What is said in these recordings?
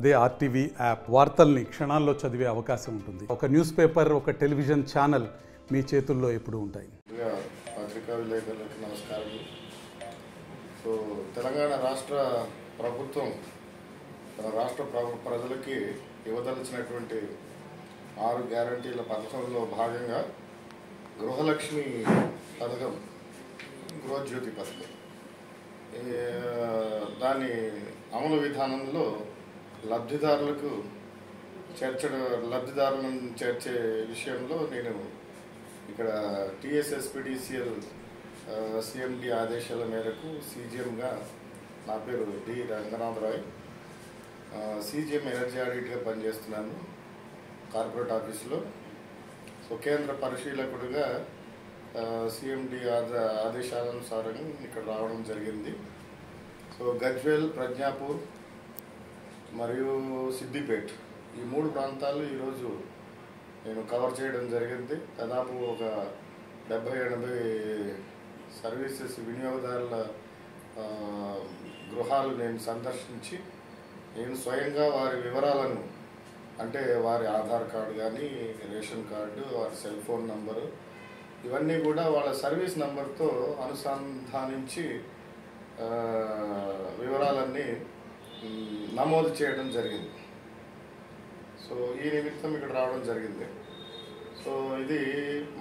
అదే RTV app వార్తల్ని క్షణాల్లో చదివే అవకాశం ఉంటుంది. ఒక న్యూస్ పేపర్, ఒక టెలివిజన్ ఛానల్ మీ చేతుల్లో ఎప్పుడూ ఉంటాయి. పత్రికా విలేకరులకు నమస్కారం. సో తెలంగాణ రాష్ట్ర ప్రభుత్వం రాష్ట్ర ప్రజలకి ఇవ్వదలిచినటువంటి 6 గ్యారంటీల పథకంలో భాగంగా గృహలక్ష్మి పథకం, గృహజ్యోతి పథకం, దాని అమలు విధానంలో లబ్ధిదారులను చేర్చే విషయంలో నేను ఇక్కడ టీఎస్ఎస్పీడీసీఎల్ సిఎండి ఆదేశాల మేరకు సీజీఎంగా నా పేరు డి రంగనాథరాయ్, సీజీఎం ఎనర్జీ ఆడిట్గా పనిచేస్తున్నాను కార్పొరేట్ ఆఫీసులో. సో కేంద్ర పరిశీలకుడిగా సిఎండి ఆదేశానుసారం ఇక్కడ రావడం జరిగింది. సో గజ్వేల్, ప్రజ్ఞాపూర్ మరియు సిద్దిపేట్ ఈ 3 ప్రాంతాలు ఈరోజు నేను కవర్ చేయడం జరిగింది. దాదాపు ఒక 70-80 సర్వీసెస్ వినియోగదారుల గృహాలు నేను సందర్శించి నేను స్వయంగా వారి వివరాలను, అంటే వారి ఆధార్ కార్డు కానీ, రేషన్ కార్డు, వారి సెల్ ఫోన్ నంబరు, ఇవన్నీ కూడా వాళ్ళ సర్వీస్ నంబర్తో అనుసంధానించి వివరాలన్నీ నమోదు చేయడం జరిగింది. సో ఈ నిమిత్తం ఇక్కడ రావడం జరిగింది. సో ఇది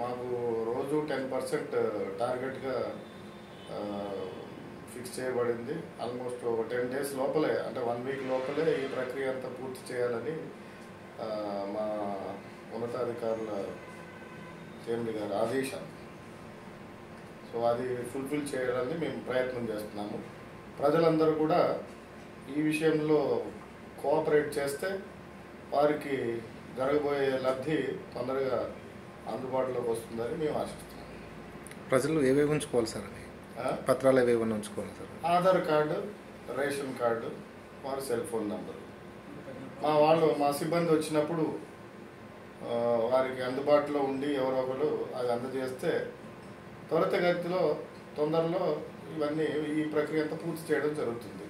మాకు రోజు 10% టార్గెట్గా ఫిక్స్ చేయబడింది. ఆల్మోస్ట్ ఒక 10 days లోపలే, అంటే 1 week లోపలే ఈ ప్రక్రియ అంతా పూర్తి చేయాలని మా ఉన్నతాధికారుల కేంద్ర గారి ఆదేశం. సో అది ఫుల్ఫిల్ చేయాలని మేము ప్రయత్నం చేస్తున్నాము. ప్రజలందరూ కూడా ఈ విషయంలో కోఆపరేట్ చేస్తే వారికి జరగబోయే లబ్ధి తొందరగా అందుబాటులోకి వస్తుందని మేము ఆశిస్తున్నాం. ప్రజలు ఏవేవి ఉంచుకోవాలి సార్? అని పత్రాలు ఏవేవి ఉంచుకోవాలి sir? Aadhaar card, ration card, వారి సెల్ ఫోన్ నంబరు. మా సిబ్బంది వచ్చినప్పుడు వారికి అందుబాటులో ఉండి ఎవరో ఒకరు అది అందజేస్తే త్వరితగతిలో తొందరలో ఇవన్నీ ఈ ప్రక్రియ అంతా పూర్తి చేయడం జరుగుతుంది.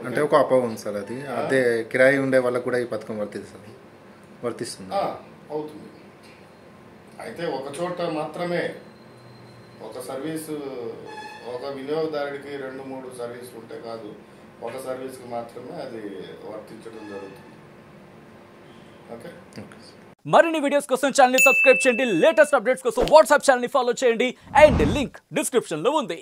అంటే ఒక అపోహం సార్, అది అదే కిరాయి ఉండే వాళ్ళకు కూడా ఈ పథకం వర్తిస్తుంది అవుతుంది. అయితే ఒక చోట మాత్రమే ఒక సర్వీసు, ఒక వినియోగదారుడికి 2-3 సర్వీసులు ఉంటే కాదు, ఒక సర్వీస్కి మాత్రమే అది వర్తించడం జరుగుతుంది. ఓకే. మరిన్ని వీడియోస్ కోసం ఛానల్ ని సబ్స్క్రైబ్ చేయండి. లేటెస్ట్ అప్డేట్స్ కోసం వాట్సాప్ ఛానల్ ని ఫాలో చేయండి. అండ్ లింక్ డిస్క్రిప్షన్ లో ఉంది.